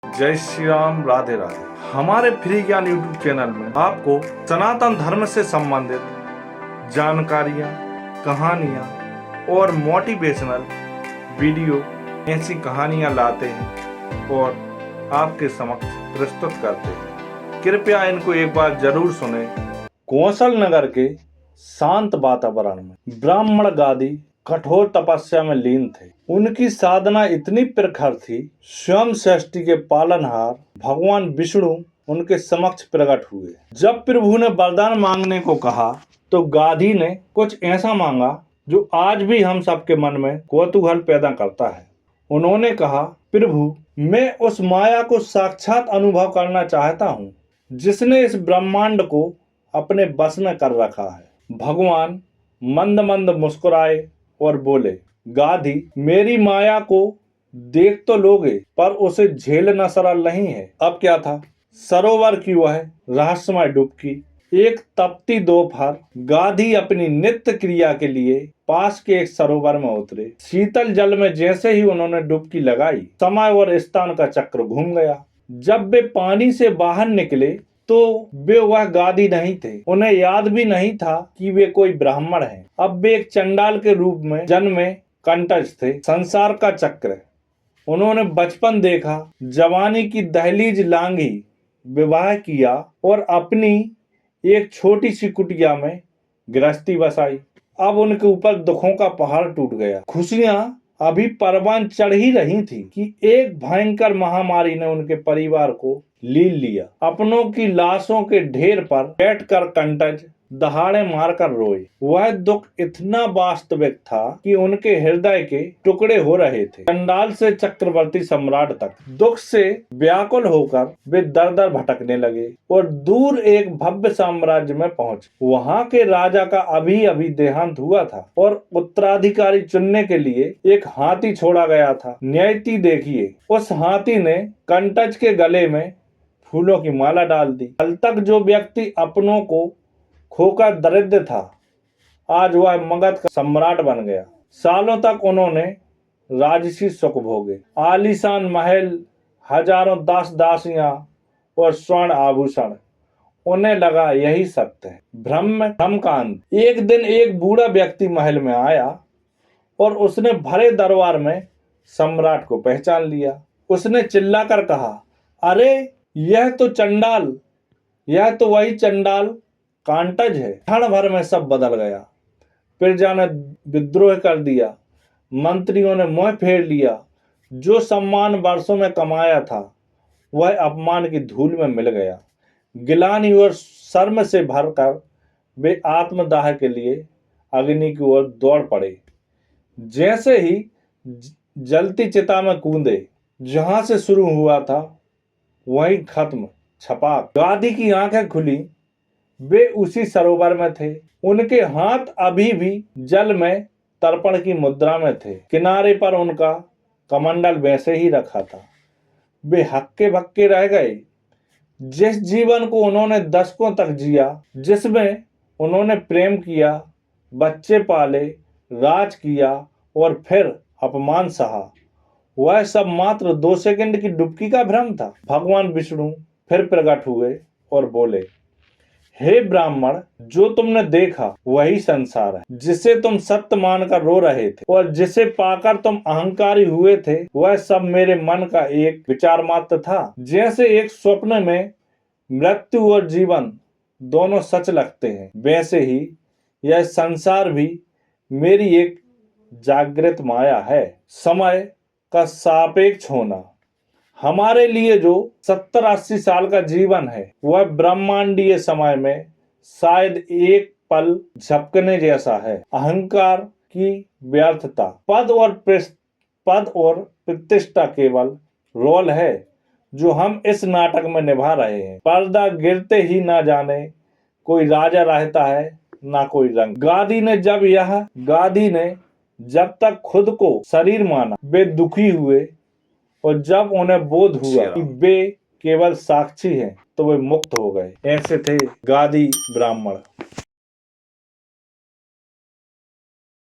जय श्री राम, राधे राधे। हमारे फ्री ज्ञान यूट्यूब चैनल में आपको सनातन धर्म से संबंधित जानकारियाँ, कहानियाँ और मोटिवेशनल वीडियो ऐसी कहानियाँ लाते हैं और आपके समक्ष प्रस्तुत करते हैं। कृपया इनको एक बार जरूर सुने। कौशल नगर के शांत वातावरण में ब्राह्मण गादी कठोर तपस्या में लीन थे। उनकी साधना इतनी प्रखर थी, स्वयं सृष्टि के पालनहार भगवान विष्णु उनके समक्ष प्रकट हुए। जब प्रभु ने वरदान मांगने को कहा तो गाधी ने कुछ ऐसा मांगा जो आज भी हम सबके मन में कौतूहल पैदा करता है। उन्होंने कहा, प्रभु, मैं उस माया को साक्षात अनुभव करना चाहता हूँ जिसने इस ब्रह्मांड को अपने बस में कर रखा है। भगवान मंद मंद मुस्कुराए और बोले, गाधी, मेरी माया को देख तो लोगे पर उसे झेलना सरल नहीं है। अब क्या था? सरोवर की वह रहस्यमय डुबकी। एक तपती दोपहर गाधी अपनी नित्य क्रिया के लिए पास के एक सरोवर में उतरे। शीतल जल में जैसे ही उन्होंने डुबकी लगाई, समय और स्थान का चक्र घूम गया। जब वे पानी से बाहर निकले तो वे वह गादी नहीं थे। उन्हें याद भी नहीं था कि वे कोई ब्राह्मण हैं। अब वे एक चंडाल के रूप में जन्मे कंटज थे। संसार का चक्र। उन्होंने बचपन देखा, जवानी की दहलीज लांघी, विवाह किया और अपनी एक छोटी सी कुटिया में गृहस्थी बसाई। अब उनके ऊपर दुखों का पहाड़ टूट गया। खुशियां अभी परवान चढ़ ही रही थी कि एक भयंकर महामारी ने उनके परिवार को लील लिया। अपनों की लाशों के ढेर पर बैठकर कंटज दहाड़े मारकर रोए। वह दुख इतना वास्तविक था कि उनके हृदय के टुकड़े हो रहे थे। चंडाल से चक्रवर्ती सम्राट तक दुख से व्याकुल होकर वे दर दर भटकने लगे और दूर एक भव्य साम्राज्य में पहुंचे। वहां के राजा का अभी अभी देहांत हुआ था और उत्तराधिकारी चुनने के लिए एक हाथी छोड़ा गया था। न्यायती देखिए, उस हाथी ने कंटज के गले में फूलों की माला डाल दी। कल तक जो व्यक्ति अपनों को खोकर दरिद्र था, आज वह मगध का सम्राट बन गया। सालों तक उन्होंने राजसी सुख भोगे, आलीशान महल, हजारों दास दासियां और स्वर्ण आभूषण। उन्हें लगा यही सत्य है। भ्रम का अंत। एक दिन एक बूढ़ा व्यक्ति महल में आया और उसने भरे दरबार में सम्राट को पहचान लिया। उसने चिल्लाकर कहा, अरे यह तो वही चंडाल कांटज है। क्षण भर में सब बदल गया। प्रजा ने विद्रोह कर दिया, मंत्रियों ने मुंह फेर लिया। जो सम्मान वर्षों में कमाया था वह अपमान की धूल में मिल गया। गिलानी और शर्म से भरकर वे आत्मदाह के लिए अग्नि की ओर दौड़ पड़े। जैसे ही जलती चिता में कूदे, जहां से शुरू हुआ था वहीं खत्म। छपाक। गादी की आंखें खुली। वे उसी सरोवर में थे। उनके हाथ अभी भी जल में तर्पण की मुद्रा में थे। किनारे पर उनका कमंडल वैसे ही रखा था। वे हक्के बक्के रह गए। जिस जीवन को उन्होंने दशकों तक जिया, जिसमें उन्होंने प्रेम किया, बच्चे पाले, राज किया और फिर अपमान सहा, वह सब मात्र 2 सेकंड की डुबकी का भ्रम था। भगवान विष्णु फिर प्रकट हुए और बोले, हे ब्राह्मण, जो तुमने देखा वही संसार है। जिसे तुम सत्य मानकर रो रहे थे और जिसे पाकर तुम अहंकारी हुए थे, वह सब मेरे मन का एक विचार मात्र था। जैसे एक स्वप्न में मृत्यु और जीवन दोनों सच लगते हैं, वैसे ही यह संसार भी मेरी एक जागृत माया है। समय का सापेक्ष होना। हमारे लिए जो 70-80 साल का जीवन है, वह ब्रह्मांडीय समय में शायद एक पल झपकने जैसा है। अहंकार की व्यर्थता, पद और प्रतिष्ठा केवल रोल है जो हम इस नाटक में निभा रहे हैं। पर्दा गिरते ही ना जाने कोई राजा रहता है ना कोई रंग। गादी ने जब तक खुद को शरीर माना, वे दुखी हुए और जब उन्हें बोध हुआ कि वे केवल साक्षी हैं, तो वे मुक्त हो गए। ऐसे थे गादी ब्राह्मण।